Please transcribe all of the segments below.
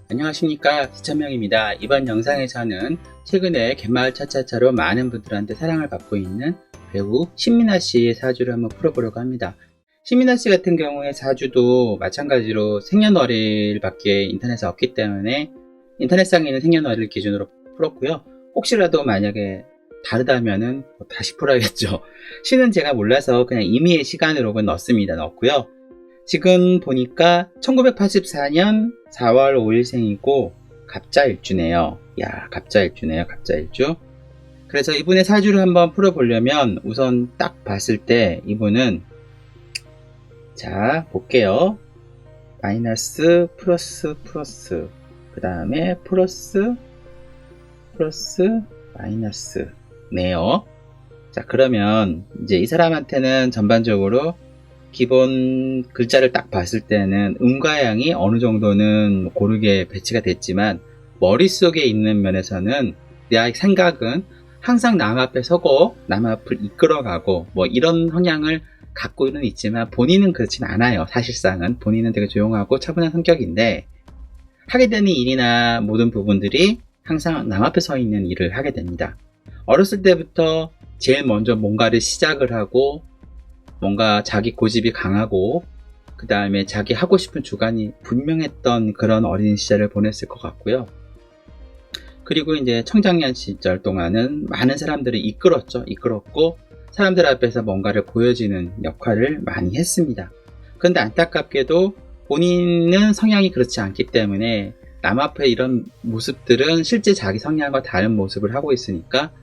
안녕하십니까, 기천명입니다. 이번 영상에서는 최근에 갯마을 차차차로 많은 분들한테 사랑을 받고 있는 배우 신민아 씨의 사주를 한번 풀어보려고 합니다. 신민아 씨 같은 경우에 사주도 마찬가지로 생년월일밖에 인터넷에 없기 때문에 인터넷상에 있는 생년월일 기준으로 풀었고요. 혹시라도 만약에 다르다면은 다시 풀어야겠죠. 시는 제가 몰라서 그냥 임의의 시간으로 넣었고요. 지금 보니까 1984년 4월 5일생이고 갑자일주네요. 갑자일주네요. 갑자일주. 그래서 이분의 사주를 한번 풀어보려면 우선 딱 봤을 때 이분은, 자 볼게요. 마이너스 플러스 그 다음에 플러스 마이너스 네요. 자, 그러면 이제 이 사람한테는 전반적으로 기본 글자를 딱 봤을 때는 음과 양이 어느 정도는 고르게 배치가 됐지만 머릿속에 있는 면에서는 내 생각은 항상 남 앞에 서고 남 앞을 이끌어가고 이런 성향을 갖고는 있지만 본인은 그렇진 않아요. 사실상은 본인은 되게 조용하고 차분한 성격인데 하게 되는 일이나 모든 부분들이 항상 남 앞에 서 있는 일을 하게 됩니다. 어렸을 때부터 제일 먼저 뭔가를 시작을 하고 뭔가 자기 고집이 강하고 그 다음에 자기 하고 싶은 주관이 분명했던 그런 어린 시절을 보냈을 것 같고요. 그리고 이제 청장년 시절 동안은 많은 사람들을 이끌었고 사람들 앞에서 뭔가를 보여지는 역할을 많이 했습니다. 그런데 안타깝게도 본인은 성향이 그렇지 않기 때문에 남 앞에 이런 모습들은 실제 자기 성향과 다른 모습을 하고 있으니까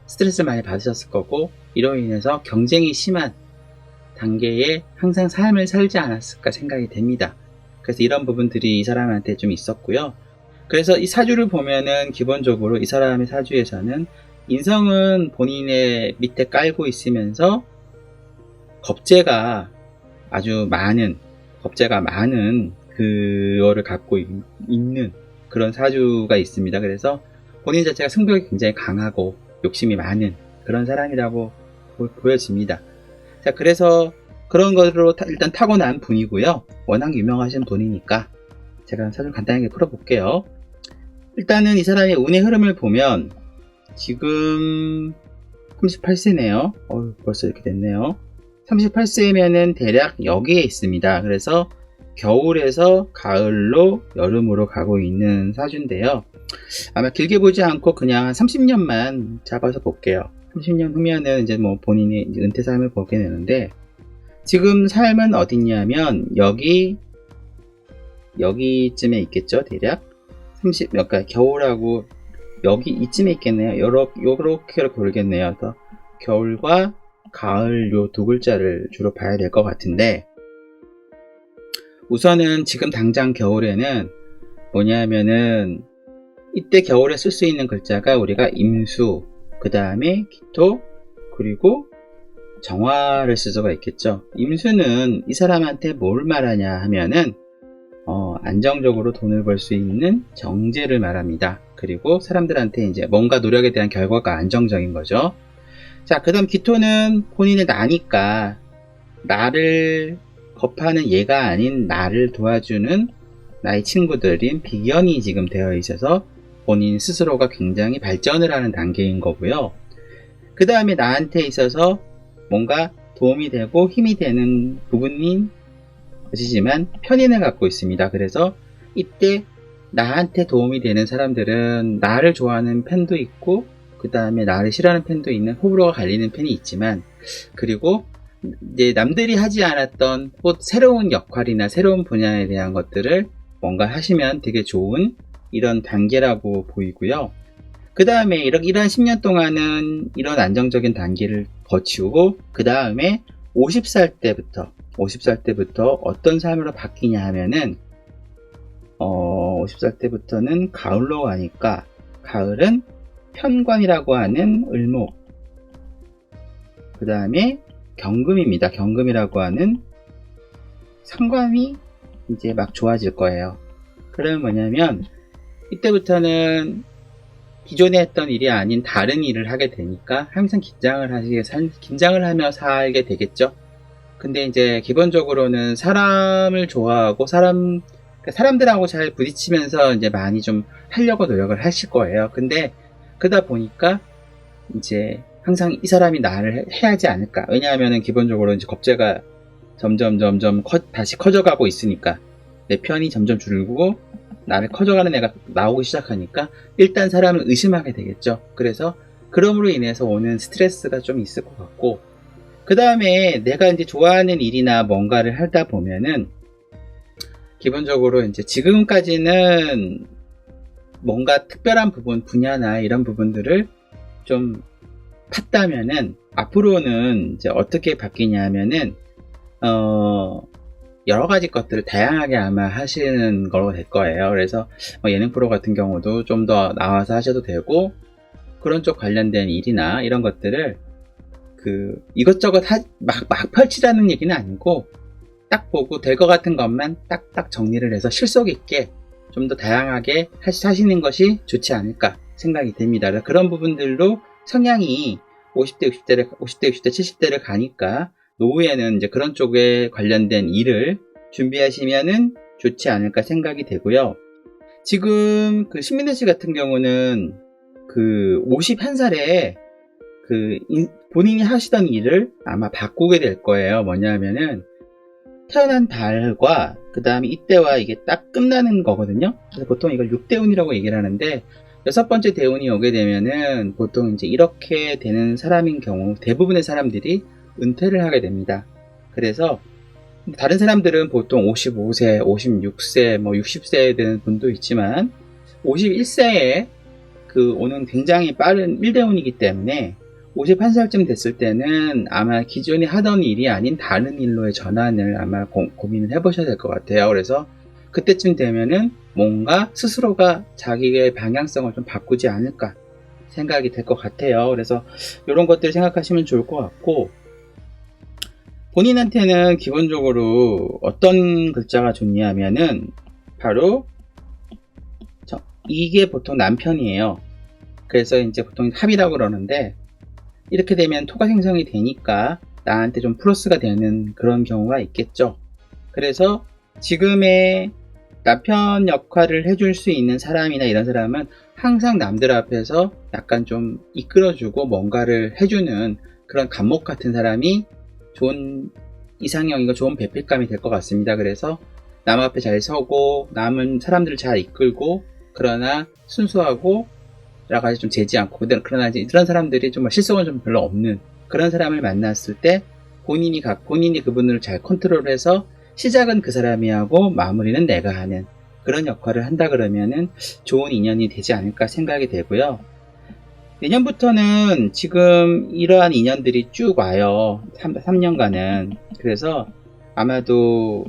스트레스를 많이 받으셨을 거고, 이로 인해서 경쟁이 심한 단계에 항상 삶을 살지 않았을까 생각이 됩니다. 그래서 이런 부분들이 이 사람한테 좀 있었고요. 그래서 이 사주를 보면은 기본적으로 이 사람의 사주에서는 인성은 본인의 밑에 깔고 있으면서 겁재가 많은 그거를 갖고 있는 그런 사주가 있습니다. 그래서 본인 자체가 승부욕이 굉장히 강하고 욕심이 많은 그런 사람이라고 보여집니다. 자, 그래서 그런 것으로 일단 타고난 분이고요. 워낙 유명하신 분이니까 제가 사주를 간단하게 풀어볼게요. 일단은 이 사람의 운의 흐름을 보면 지금 38세네요. 벌써 이렇게 됐네요. 38세면은 대략 여기에 있습니다. 그래서 겨울에서 가을로 여름으로 가고 있는 사주인데요. 아마 길게 보지 않고 그냥 30년만 잡아서 볼게요. 30년 후면은 이제 본인이 은퇴 삶을 보게 되는데, 지금 삶은 어딨냐면 여기쯤에 있겠죠. 대략 그러니까 겨울하고 여기 이쯤에 있겠네요. 요렇게 고르겠네요. 그래서 겨울과 가을 요 두 글자를 주로 봐야 될 것 같은데, 우선은 지금 당장 겨울에는 뭐냐면은 이때 겨울에 쓸 수 있는 글자가 우리가 임수, 그 다음에 기토, 그리고 정화를 쓸 수가 있겠죠. 임수는 이 사람한테 뭘 말하냐 하면은 안정적으로 돈을 벌 수 있는 정제를 말합니다. 그리고 사람들한테 이제 뭔가 노력에 대한 결과가 안정적인 거죠. 자, 그 다음 기토는 본인의 나니까 나를 겁하는 얘가 아닌 나를 도와주는 나의 친구들인 비견이 지금 되어 있어서 본인 스스로가 굉장히 발전을 하는 단계인 거고요. 그 다음에 나한테 있어서 뭔가 도움이 되고 힘이 되는 부분인 것이지만 편인을 갖고 있습니다. 그래서 이때 나한테 도움이 되는 사람들은 나를 좋아하는 팬도 있고 그 다음에 나를 싫어하는 팬도 있는 호불호가 갈리는 팬이 있지만, 그리고 이제 남들이 하지 않았던 새로운 역할이나 새로운 분야에 대한 것들을 뭔가 하시면 되게 좋은 이런 단계라고 보이고요. 그 다음에 이런 10년 동안은 이런 안정적인 단계를 거치고 그 다음에 50살 때부터 어떤 삶으로 바뀌냐 하면은 50살 때부터는 가을로 가니까 가을은 편관이라고 하는 을목, 그 다음에 경금입니다. 경금이라고 하는 상관이 이제 막 좋아질 거예요. 그러면 뭐냐면 이때부터는 기존에 했던 일이 아닌 다른 일을 하게 되니까 항상 긴장을 하며 살게 되겠죠. 근데 이제 기본적으로는 사람을 좋아하고 사람 사람들하고 잘 부딪히면서 이제 많이 좀 하려고 노력을 하실 거예요. 근데 그러다 보니까 이제 항상 이 사람이 나를 해야 하지 않을까. 왜냐하면은 기본적으로 이제 겁재가 점점 다시 커져가고 있으니까 내 편이 점점 줄고 나를 커져가는 애가 나오기 시작하니까 일단 사람을 의심하게 되겠죠. 그래서 그럼으로 인해서 오는 스트레스가 좀 있을 것 같고, 그 다음에 내가 이제 좋아하는 일이나 뭔가를 하다 보면은 기본적으로 이제 지금까지는 뭔가 특별한 부분, 분야나 이런 부분들을 좀 팠다면은 앞으로는 이제 어떻게 바뀌냐면은 여러 가지 것들을 다양하게 아마 하시는 걸로 될 거예요. 그래서 예능 프로 같은 경우도 좀 더 나와서 하셔도 되고, 그런 쪽 관련된 일이나 이런 것들을 이것저것 막 펼치라는 얘기는 아니고 딱 보고 될 것 같은 것만 딱딱 정리를 해서 실속 있게 좀 더 다양하게 하시는 것이 좋지 않을까 생각이 됩니다. 그래서 그런 부분들로 성향이 50대, 60대, 70대를 가니까 노후에는 이제 그런 쪽에 관련된 일을 준비하시면은 좋지 않을까 생각이 되고요. 지금 신민혜 씨 같은 경우는 51살에 본인이 하시던 일을 아마 바꾸게 될 거예요. 뭐냐면은 태어난 달과 그 다음에 이때와 이게 딱 끝나는 거거든요. 그래서 보통 이걸 6대운이라고 얘기를 하는데, 6번째 대운이 오게 되면은 보통 이제 이렇게 되는 사람인 경우 대부분의 사람들이 은퇴를 하게 됩니다. 그래서 다른 사람들은 보통 55세, 56세, 60세에 되는 분도 있지만 51세에 오는 굉장히 빠른 1대운이기 때문에 51살쯤 됐을 때는 아마 기존에 하던 일이 아닌 다른 일로의 전환을 아마 고민을 해보셔야 될 것 같아요. 그래서 그때쯤 되면은 뭔가 스스로가 자기의 방향성을 좀 바꾸지 않을까 생각이 될 것 같아요. 그래서 이런 것들 생각하시면 좋을 것 같고, 본인한테는 기본적으로 어떤 글자가 좋냐면은 바로 이게 보통 남편이에요. 그래서 이제 보통 합이라고 그러는데, 이렇게 되면 토가 생성이 되니까 나한테 좀 플러스가 되는 그런 경우가 있겠죠. 그래서 지금의 남편 역할을 해줄 수 있는 사람이나 이런 사람은 항상 남들 앞에서 약간 좀 이끌어주고 뭔가를 해주는 그런 간목 같은 사람이 좋은 이상형이고 좋은 배필감이 될 것 같습니다. 그래서 남 앞에 잘 서고 남은 사람들을 잘 이끌고, 그러나 순수하고 여러 가지 좀 재지 않고, 그러나 이제 이런 사람들이 좀 실속은 좀 별로 없는 그런 사람을 만났을 때 본인이 그분을 잘 컨트롤해서 시작은 그 사람이 하고 마무리는 내가 하는 그런 역할을 한다 그러면은 좋은 인연이 되지 않을까 생각이 되고요. 내년부터는 지금 이러한 인연들이 쭉 와요. 3년간은. 그래서 아마도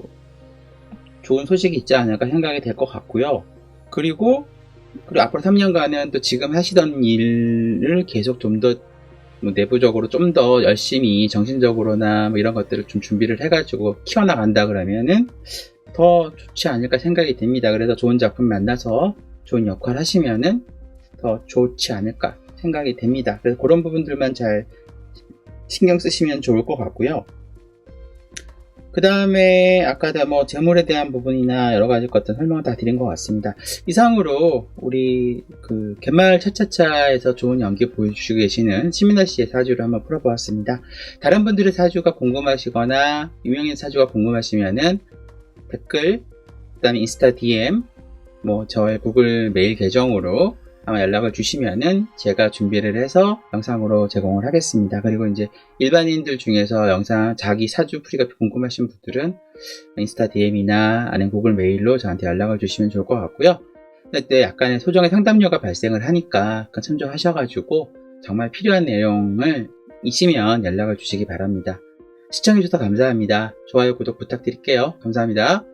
좋은 소식이 있지 않을까 생각이 될 것 같고요. 그리고 앞으로 3년간은 또 지금 하시던 일을 계속 좀 더 내부적으로 좀 더 열심히 정신적으로나 이런 것들을 좀 준비를 해가지고 키워나간다 그러면은 더 좋지 않을까 생각이 됩니다. 그래서 좋은 작품 만나서 좋은 역할 하시면은 더 좋지 않을까 생각이 됩니다. 그래서 그런 부분들만 잘 신경 쓰시면 좋을 것 같고요. 그 다음에 아까도 재물에 대한 부분이나 여러 가지 것들 설명을 다 드린 것 같습니다. 이상으로 우리 갯마을 차차차에서 좋은 연기 보여주시고 계시는 신민아 씨의 사주를 한번 풀어보았습니다. 다른 분들의 사주가 궁금하시거나 유명인 사주가 궁금하시면은 댓글, 그 다음에 인스타 DM, 저의 구글 메일 계정으로 아마 연락을 주시면은 제가 준비를 해서 영상으로 제공을 하겠습니다. 그리고 이제 일반인들 중에서 영상 자기 사주 풀이가 궁금하신 분들은 인스타 DM이나 아니면 구글 메일로 저한테 연락을 주시면 좋을 것 같고요. 그때 약간의 소정의 상담료가 발생을 하니까 참조하셔가지고 정말 필요한 내용을 있으면 연락을 주시기 바랍니다. 시청해주셔서 감사합니다. 좋아요, 구독 부탁드릴게요. 감사합니다.